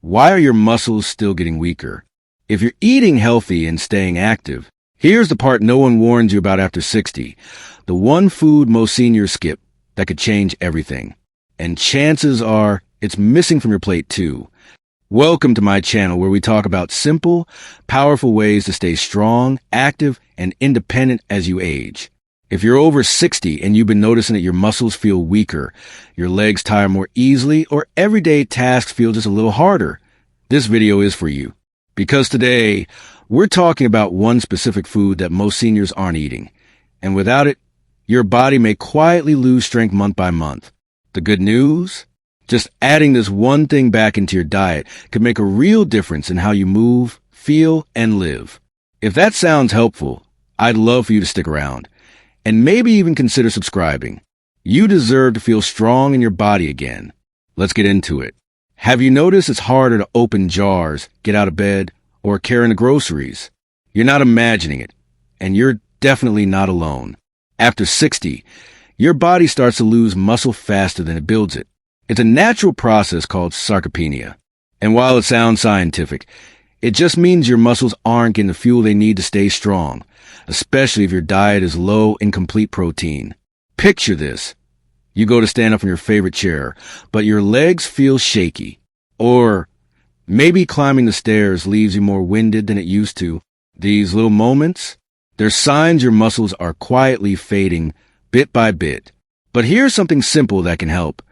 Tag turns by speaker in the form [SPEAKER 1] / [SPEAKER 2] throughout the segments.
[SPEAKER 1] Why are your muscles still getting weaker? If you're eating healthy and staying active, here's the part no one warns you about after 60. The one food most seniors skip that could change everything. And chances are it's missing from your plate too. Welcome to my channel where we talk about simple, powerful ways to stay strong, active, and independent as you age. If you're over 60 and you've been noticing that your muscles feel weaker, your legs tire more easily, or everyday tasks feel just a little harder, this video is for you. Because today, we're talking about one specific food that most seniors aren't eating. And without it, your body may quietly lose strength month by month. The good news? Just adding this one thing back into your diet could make a real difference in how you move, feel, and live. If that sounds helpful, I'd love for you to stick around. And maybe even consider subscribing. You deserve to feel strong in your body again. Let's get into it. Have you noticed it's harder to open jars, get out of bed, or carry the groceries? You're not imagining it, and you're definitely not alone. After 60, your body starts to lose muscle faster than it builds it. It's a natural process called sarcopenia. And while it sounds scientific, it just means your muscles aren't getting the fuel they need to stay strong, especially if your diet is low in complete protein. Picture this. You go to stand up from your favorite chair, but your legs feel shaky. Or maybe climbing the stairs leaves you more winded than it used to. These little moments, they're signs your muscles are quietly fading bit by bit. But here's something simple that can help.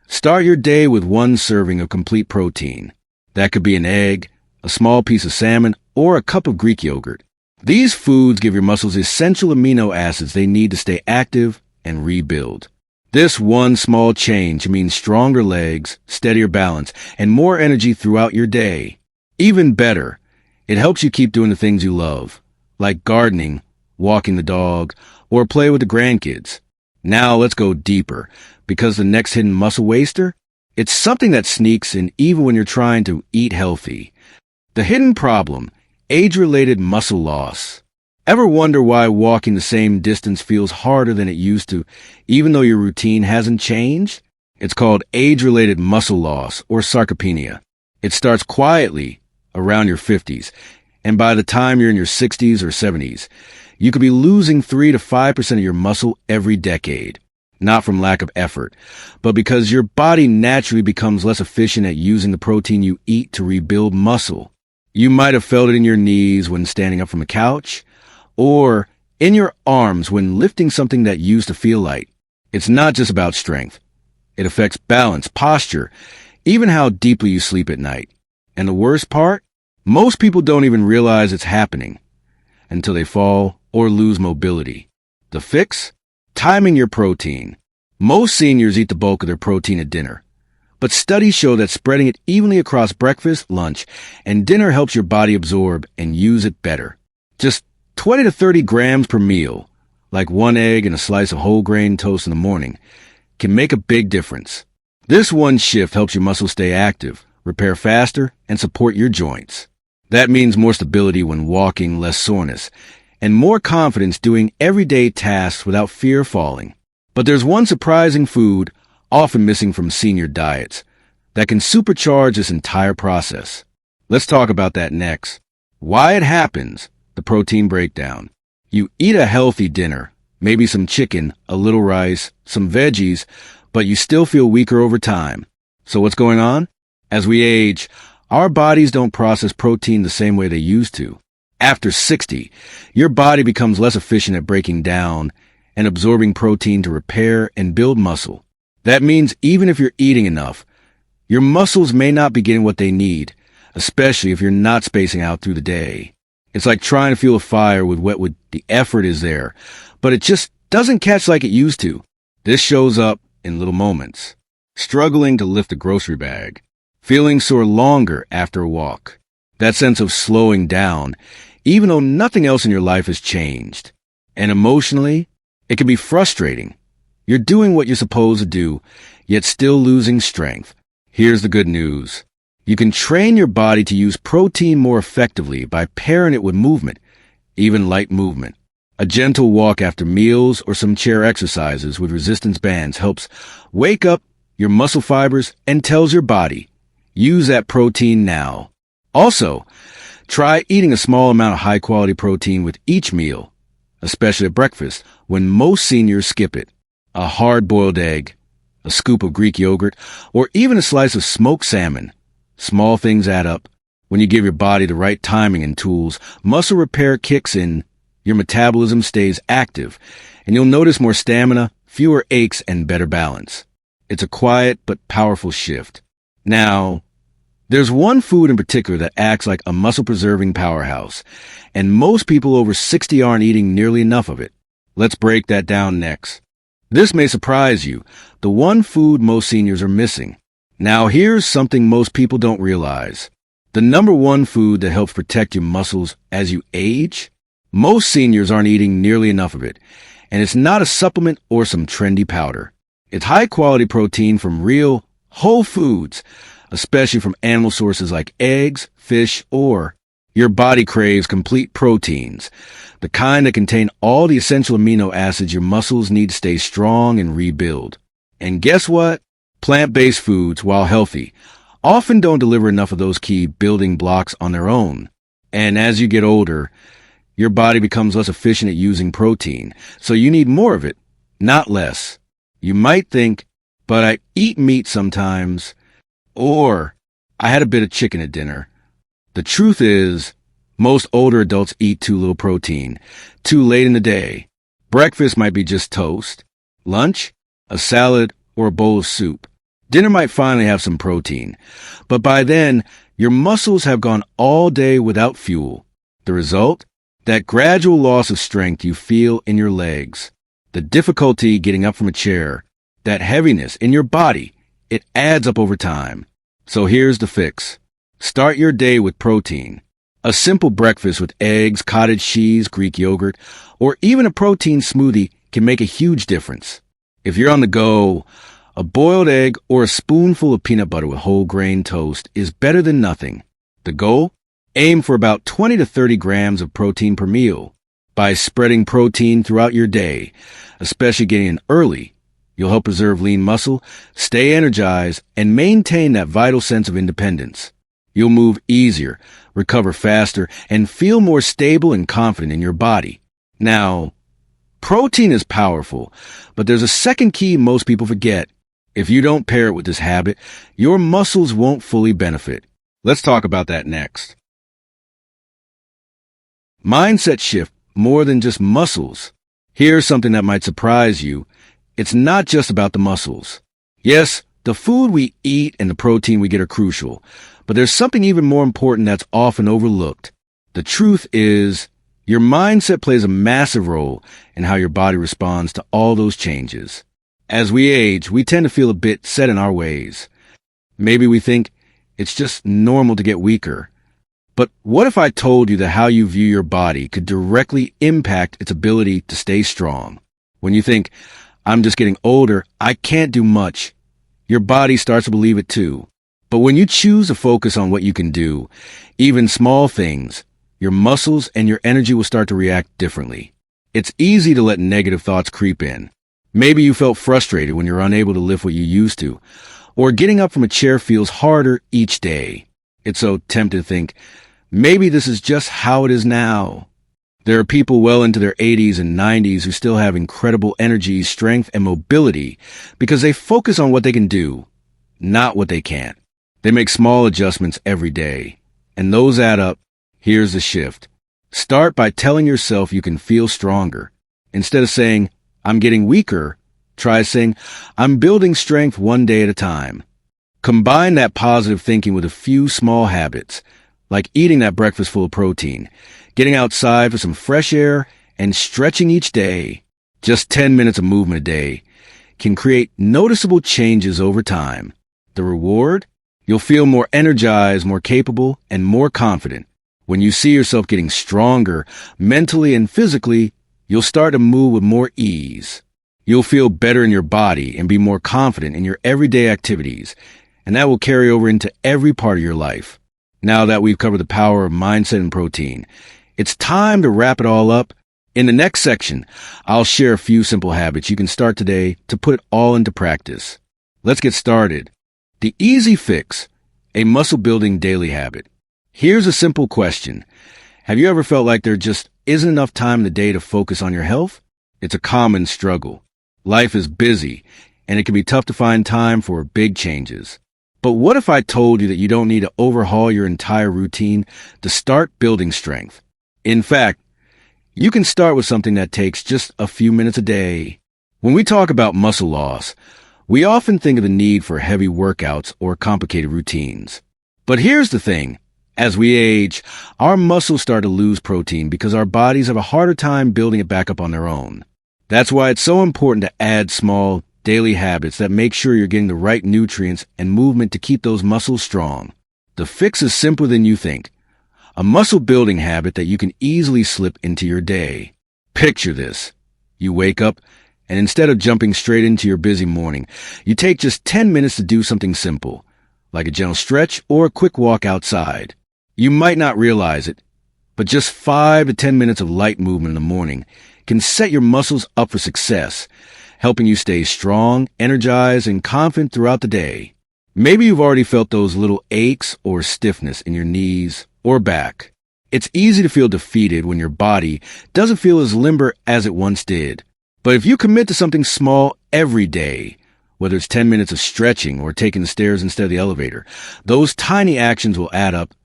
[SPEAKER 1] Start your day with one serving of complete protein. That could be an egg, a small piece of salmon, or a cup of Greek yogurt. These foods give your muscles essential amino acids they need to stay active and rebuild. This one small change means stronger legs, steadier balance, and more energy throughout your day. Even better, it helps you keep doing the things you love, like gardening, walking the dog, or play with the grandkids. Now let's go deeper, because the next hidden muscle waster, it's something that sneaks in even when you're trying to eat healthy. The hidden problem, age-related muscle loss. Ever wonder why walking the same distance feels harder than it used to, even though your routine hasn't changed? It's called age-related muscle loss, or sarcopenia. It starts quietly around your 50s, and by the time you're in your 60s or 70s, you could be losing 3 to 5% of your muscle every decade. Not from lack of effort, but because your body naturally becomes less efficient at using the protein you eat to rebuild muscle. You might have felt it in your knees when standing up from a couch, or in your arms when lifting something that used to feel light. It's not just about strength. It affects balance, posture, even how deeply you sleep at night. And the worst part? Most people don't even realize it's happening until they fall or lose mobility. The fix? Timing your protein. Most seniors eat the bulk of their protein at dinner. But studies show that spreading it evenly across breakfast, lunch, and dinner helps your body absorb and use it better. Just 20 to 30 grams per meal, like one egg and a slice of whole grain toast in the morning, can make a big difference. This one shift helps your muscles stay active, repair faster, and support your joints. That means more stability when walking, less soreness, and more confidence doing everyday tasks without fear of falling. But there's one surprising food, often missing from senior diets, that can supercharge this entire process. Let's talk about that next. Why it happens, the protein breakdown. You eat a healthy dinner, maybe some chicken, a little rice, some veggies, but you still feel weaker over time. So what's going on? As we age, our bodies don't process protein the same way they used to. After 60, your body becomes less efficient at breaking down and absorbing protein to repair and build muscle. That means even if you're eating enough, your muscles may not be getting what they need, especially if you're not spacing out through the day. It's like trying to fuel a fire with wet wood. The effort is there, but it just doesn't catch like it used to. This shows up in little moments. Struggling to lift a grocery bag. Feeling sore longer after a walk. That sense of slowing down, even though nothing else in your life has changed. And emotionally, it can be frustrating. You're doing what you're supposed to do, yet still losing strength. Here's the good news. You can train your body to use protein more effectively by pairing it with movement, even light movement. A gentle walk after meals or some chair exercises with resistance bands helps wake up your muscle fibers and tells your body, Use that protein now. Also, try eating a small amount of high-quality protein with each meal, especially at breakfast, when most seniors skip it. A hard-boiled egg, a scoop of Greek yogurt, or even a slice of smoked salmon. Small things add up. When you give your body the right timing and tools, muscle repair kicks in, your metabolism stays active, and you'll notice more stamina, fewer aches, and better balance. It's a quiet but powerful shift. Now, there's one food in particular that acts like a muscle-preserving powerhouse, and most people over 60 aren't eating nearly enough of it. Let's break that down next. This may surprise you, the one food most seniors are missing. Now here's something most people don't realize. The number one food that helps protect your muscles as you age? Most seniors aren't eating nearly enough of it, and it's not a supplement or some trendy powder. It's high-quality protein from real, whole foods, especially from animal sources like eggs, fish, or your body craves complete proteins, the kind that contain all the essential amino acids your muscles need to stay strong and rebuild. And guess what? Plant-based foods, while healthy, often don't deliver enough of those key building blocks on their own. And as you get older, your body becomes less efficient at using protein, so you need more of it, not less. You might think, but I eat meat sometimes, or I had a bit of chicken at dinner. The truth is, most older adults eat too little protein, too late in the day. Breakfast might be just toast. Lunch, a salad, or a bowl of soup. Dinner might finally have some protein. But by then, your muscles have gone all day without fuel. The result? That gradual loss of strength you feel in your legs. The difficulty getting up from a chair. That heaviness in your body. It adds up over time. So here's the fix. Start your day with protein. A simple breakfast with eggs, cottage cheese, Greek yogurt, or even a protein smoothie can make a huge difference. If you're on the go, a boiled egg or a spoonful of peanut butter with whole grain toast is better than nothing. The goal? Aim for about 20 to 30 grams of protein per meal. By spreading protein throughout your day, especially getting in early, you'll help preserve lean muscle, stay energized, and maintain that vital sense of independence. You'll move easier, recover faster, and feel more stable and confident in your body. Now, protein is powerful, but there's a second key most people forget. If you don't pair it with this habit, your muscles won't fully benefit. Let's talk about that next. Mindset shift more than just muscles. Here's something that might surprise you. It's not just about the muscles. Yes, the food we eat and the protein we get are crucial, but there's something even more important that's often overlooked. The truth is, your mindset plays a massive role in how your body responds to all those changes. As we age, we tend to feel a bit set in our ways. Maybe we think it's just normal to get weaker. But what if I told you that how you view your body could directly impact its ability to stay strong? When you think, I'm just getting older, I can't do much, your body starts to believe it too. But when you choose to focus on what you can do, even small things, your muscles and your energy will start to react differently. It's easy to let negative thoughts creep in. Maybe you felt frustrated when you're unable to lift what you used to, or getting up from a chair feels harder each day. It's so tempting to think, maybe this is just how it is now. There are people well into their 80s and 90s who still have incredible energy, strength, and mobility because they focus on what they can do, not what they can't. They make small adjustments every day, and those add up. Here's the shift. Start by telling yourself you can feel stronger. Instead of saying, I'm getting weaker, try saying, I'm building strength one day at a time. Combine that positive thinking with a few small habits, like eating that breakfast full of protein, getting outside for some fresh air, and stretching each day. Just 10 minutes of movement a day can create noticeable changes over time. The reward? You'll feel more energized, more capable, and more confident. When you see yourself getting stronger, mentally and physically, you'll start to move with more ease. You'll feel better in your body and be more confident in your everyday activities, and that will carry over into every part of your life. Now that we've covered the power of mindset and protein, it's time to wrap it all up. In the next section, I'll share a few simple habits you can start today to put it all into practice. Let's get started. The easy fix. A muscle-building daily habit. Here's a simple question. Have you ever felt like there just isn't enough time in the day to focus on your health? It's a common struggle. Life is busy, and it can be tough to find time for big changes. But what if I told you that you don't need to overhaul your entire routine to start building strength? In fact, you can start with something that takes just a few minutes a day. When we talk about muscle loss, we often think of the need for heavy workouts or complicated routines. But here's the thing. As we age, our muscles start to lose protein because our bodies have a harder time building it back up on their own. That's why it's so important to add small, daily habits that make sure you're getting the right nutrients and movement to keep those muscles strong. The fix is simpler than you think. A muscle-building habit that you can easily slip into your day. Picture this. You wake up, and instead of jumping straight into your busy morning, you take just 10 minutes to do something simple, like a gentle stretch or a quick walk outside. You might not realize it, but just 5 to 10 minutes of light movement in the morning can set your muscles up for success, helping you stay strong, energized, and confident throughout the day. Maybe you've already felt those little aches or stiffness in your knees or back. It's easy to feel defeated when your body doesn't feel as limber as it once did. But if you commit to something small every day, whether it's 10 minutes of stretching or taking the stairs instead of the elevator, those tiny actions will add up,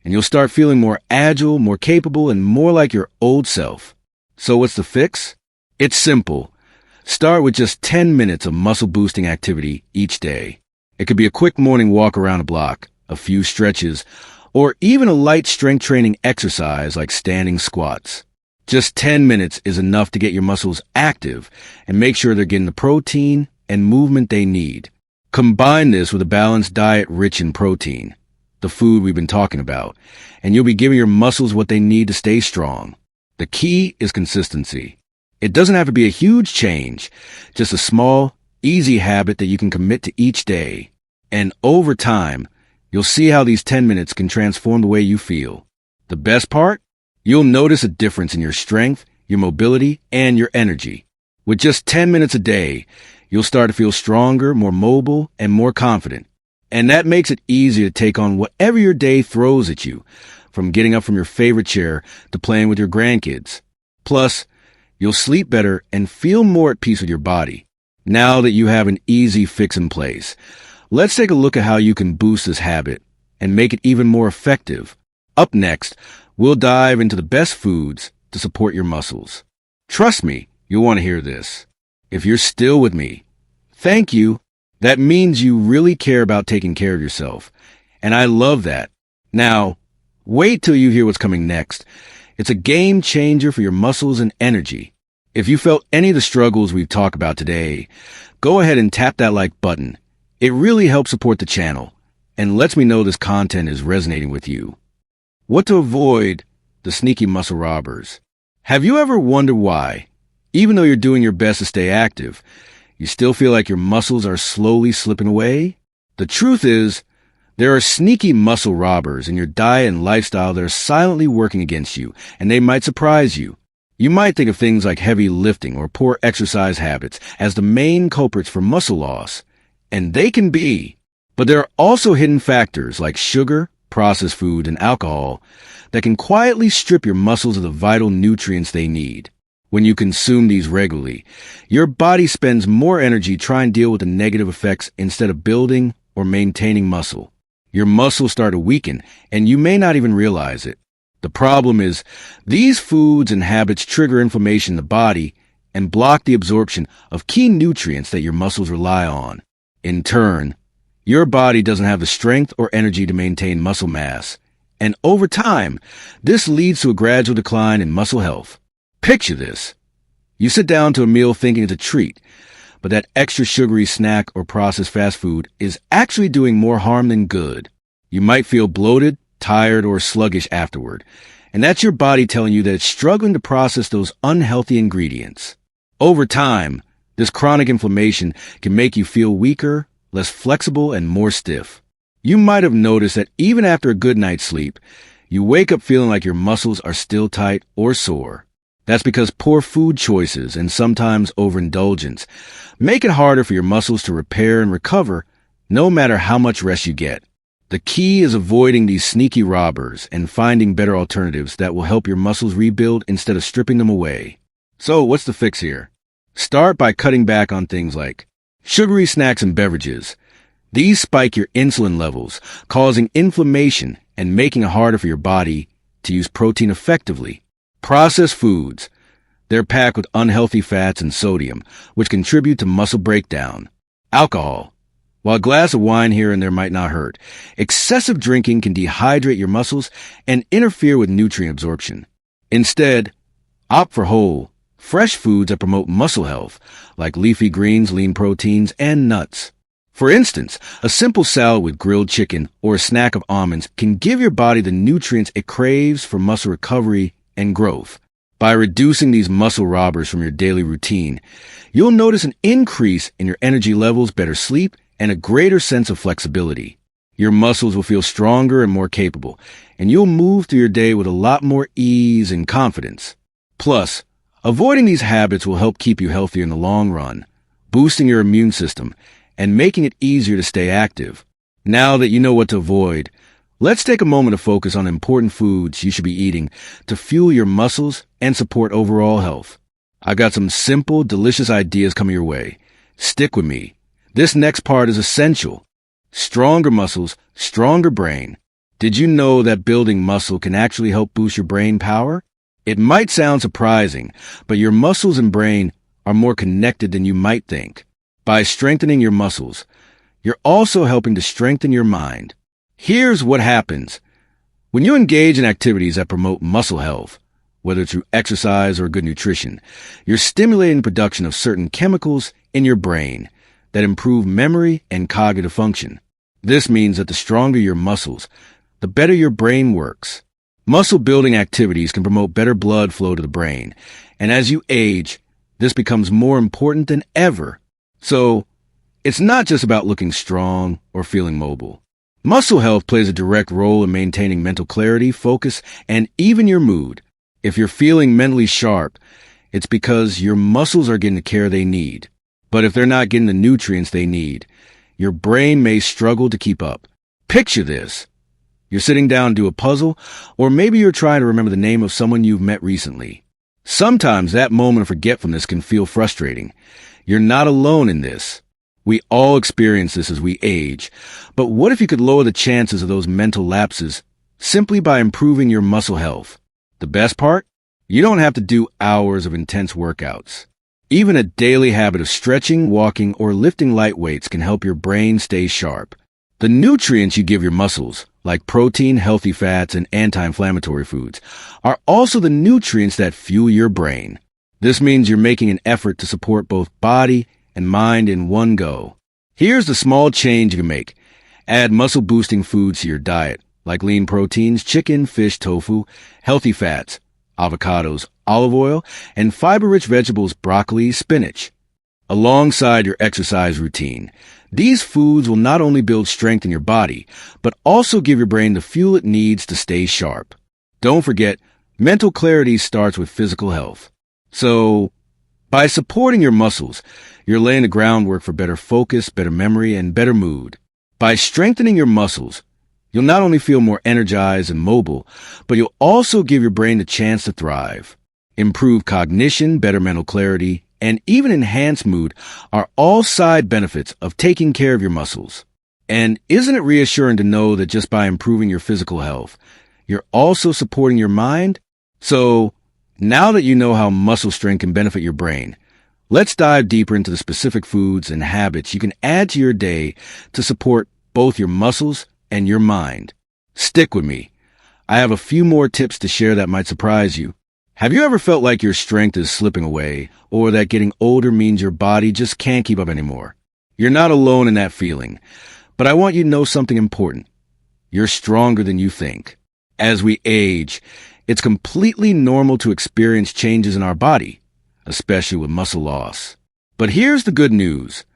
[SPEAKER 1] and you'll start feeling more agile, more capable, and more like your old self. So what's the fix? It's simple. Start with just 10 minutes of muscle-boosting activity each day. It could be a quick morning walk around a block, a few stretches, or even a light strength training exercise like standing squats. Just 10 minutes is enough to get your muscles active and make sure they're getting the protein and movement they need. Combine this with a balanced diet rich in protein, the food we've been talking about, and you'll be giving your muscles what they need to stay strong. The key is consistency. It doesn't have to be a huge change, just a small, easy habit that you can commit to each day. And over time, you'll see how these 10 minutes can transform the way you feel. The best part? You'll notice a difference in your strength, your mobility, and your energy. With just 10 minutes a day, you'll start to feel stronger, more mobile, and more confident. And that makes it easier to take on whatever your day throws at you, from getting up from your favorite chair to playing with your grandkids. Plus, you'll sleep better and feel more at peace with your body. Now that you have an easy fix in place, let's take a look at how you can boost this habit and make it even more effective. Up next, we'll dive into the best foods to support your muscles. Trust me, you'll want to hear this. If you're still with me, thank you. That means you really care about taking care of yourself. And I love that. Now, wait till you hear what's coming next. It's a game changer for your muscles and energy. If you felt any of the struggles we've talked about today, go ahead and tap that like button. It really helps support the channel and lets me know this content is resonating with you. What to avoid the sneaky muscle robbers. Have you ever wondered why, even though you're doing your best to stay active, you still feel like your muscles are slowly slipping away? The truth is, there are sneaky muscle robbers in your diet and lifestyle that are silently working against you, and they might surprise you. You might think of things like heavy lifting or poor exercise habits as the main culprits for muscle loss, and they can be. But there are also hidden factors like sugar, processed food, and alcohol that can quietly strip your muscles of the vital nutrients they need. When you consume these regularly, your body spends more energy trying to deal with the negative effects instead of building or maintaining muscle. Your muscles start to weaken, and you may not even realize it. The problem is, these foods and habits trigger inflammation in the body and block the absorption of key nutrients that your muscles rely on. In turn, your body doesn't have the strength or energy to maintain muscle mass, and over time, this leads to a gradual decline in muscle health. Picture this. You sit down to a meal thinking it's a treat, but that extra sugary snack or processed fast food is actually doing more harm than good. You might feel bloated, tired, or sluggish afterward, and that's your body telling you that it's struggling to process those unhealthy ingredients. Over time, this chronic inflammation can make you feel weaker, less flexible, and more stiff. You might have noticed that even after a good night's sleep, you wake up feeling like your muscles are still tight or sore. That's because poor food choices and sometimes overindulgence make it harder for your muscles to repair and recover no matter how much rest you get. The key is avoiding these sneaky robbers and finding better alternatives that will help your muscles rebuild instead of stripping them away. So, what's the fix here? Start by cutting back on things like sugary snacks and beverages. These spike your insulin levels, causing inflammation and making it harder for your body to use protein effectively. Processed foods. They're packed with unhealthy fats and sodium, which contribute to muscle breakdown. Alcohol. While a glass of wine here and there might not hurt, excessive drinking can dehydrate your muscles and interfere with nutrient absorption. Instead, opt for whole, fresh foods that promote muscle health, like leafy greens, lean proteins, and nuts. For instance, a simple salad with grilled chicken or a snack of almonds can give your body the nutrients it craves for muscle recovery and growth. By reducing these muscle robbers from your daily routine, you'll notice an increase in your energy levels, better sleep, and a greater sense of flexibility. Your muscles will feel stronger and more capable, and you'll move through your day with a lot more ease and confidence. Plus, avoiding these habits will help keep you healthier in the long run, boosting your immune system and making it easier to stay active. Now that you know what to avoid, let's take a moment to focus on important foods you should be eating to fuel your muscles and support overall health. I've got some simple, delicious ideas coming your way. Stick with me. This next part is essential. Stronger muscles, stronger brain. Did you know that building muscle can actually help boost your brain power? It might sound surprising, but your muscles and brain are more connected than you might think. By strengthening your muscles, you're also helping to strengthen your mind. Here's what happens. When you engage in activities that promote muscle health, whether through exercise or good nutrition, you're stimulating the production of certain chemicals in your brain that improve memory and cognitive function. This means that the stronger your muscles, the better your brain works. Muscle-building activities can promote better blood flow to the brain, and as you age, this becomes more important than ever. So, it's not just about looking strong or feeling mobile. Muscle health plays a direct role in maintaining mental clarity, focus, and even your mood. If you're feeling mentally sharp, it's because your muscles are getting the care they need. But if they're not getting the nutrients they need, your brain may struggle to keep up. Picture this. You're sitting down to do a puzzle, or maybe you're trying to remember the name of someone you've met recently. Sometimes that moment of forgetfulness can feel frustrating. You're not alone in this. We all experience this as we age. But what if you could lower the chances of those mental lapses simply by improving your muscle health? The best part? You don't have to do hours of intense workouts. Even a daily habit of stretching, walking, or lifting light weights can help your brain stay sharp. The nutrients you give your muscles, like protein, healthy fats, and anti-inflammatory foods, are also the nutrients that fuel your brain. This means you're making an effort to support both body and mind in one go. Here's the small change you can make. Add muscle-boosting foods to your diet, like lean proteins, chicken, fish, tofu, healthy fats, avocados, olive oil, and fiber-rich vegetables, broccoli, spinach. Alongside your exercise routine, these foods will not only build strength in your body, but also give your brain the fuel it needs to stay sharp. Don't forget, mental clarity starts with physical health. So, by supporting your muscles, you're laying the groundwork for better focus, better memory, and better mood. By strengthening your muscles, you'll not only feel more energized and mobile, but you'll also give your brain the chance to thrive. Improved cognition, better mental clarity, and even enhanced mood are all side benefits of taking care of your muscles. And isn't it reassuring to know that just by improving your physical health, you're also supporting your mind? So, now that you know how muscle strength can benefit your brain, let's dive deeper into the specific foods and habits you can add to your day to support both your muscles and your mind. Stick with me. I have a few more tips to share that might surprise you. Have you ever felt like your strength is slipping away, or that getting older means your body just can't keep up anymore? You're not alone in that feeling, but I want you to know something important. You're stronger than you think. As we age, it's completely normal to experience changes in our body, especially with muscle loss. But here's the good news.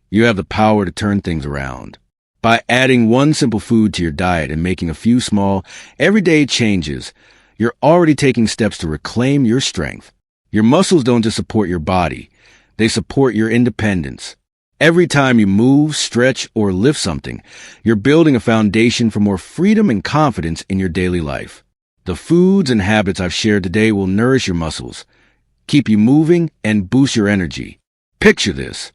[SPEAKER 1] You have the power to turn things around. By adding one simple food to your diet and making a few small, everyday changes, you're already taking steps to reclaim your strength. Your muscles don't just support your body, they support your independence. Every time you move, stretch, or lift something, you're building a foundation for more freedom and confidence in your daily life. The foods and habits I've shared today will nourish your muscles, keep you moving, and boost your energy. Picture this: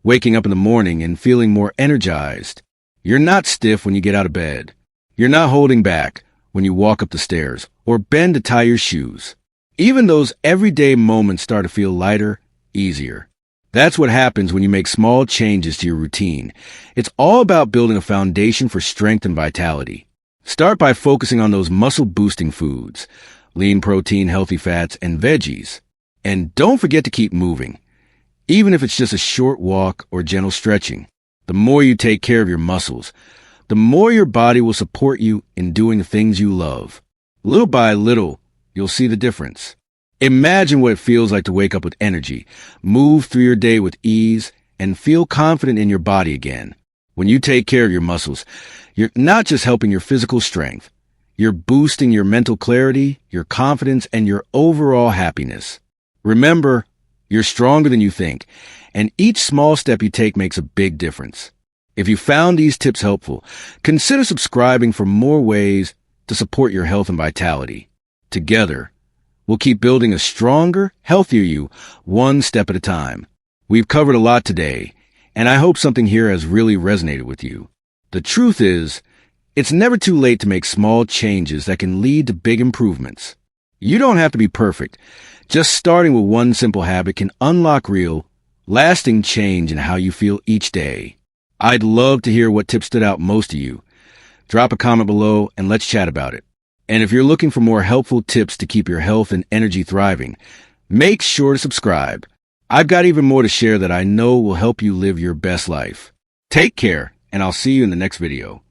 [SPEAKER 1] waking up in the morning and feeling more energized. You're not stiff when you get out of bed. You're not holding back when you walk up the stairs or bend to tie your shoes. Even those everyday moments start to feel lighter, easier. That's what happens when you make small changes to your routine. It's all about building a foundation for strength and vitality. Start by focusing on those muscle-boosting foods: lean protein, healthy fats, and veggies. And don't forget to keep moving, even if it's just a short walk or gentle stretching. The more you take care of your muscles, the more your body will support you in doing the things you love. Little by little, you'll see the difference. Imagine what it feels like to wake up with energy, move through your day with ease, and feel confident in your body again. When you take care of your muscles, you're not just helping your physical strength, you're boosting your mental clarity, your confidence, and your overall happiness. Remember, you're stronger than you think, and each small step you take makes a big difference. If you found these tips helpful, consider subscribing for more ways to support your health and vitality. Together, we'll keep building a stronger, healthier you, one step at a time. We've covered a lot today, and I hope something here has really resonated with you. The truth is, it's never too late to make small changes that can lead to big improvements. You don't have to be perfect. Just starting with one simple habit can unlock real, lasting change in how you feel each day. I'd love to hear what tips stood out most to you. Drop a comment below and let's chat about it. And if you're looking for more helpful tips to keep your health and energy thriving, make sure to subscribe. I've got even more to share that I know will help you live your best life. Take care, and I'll see you in the next video.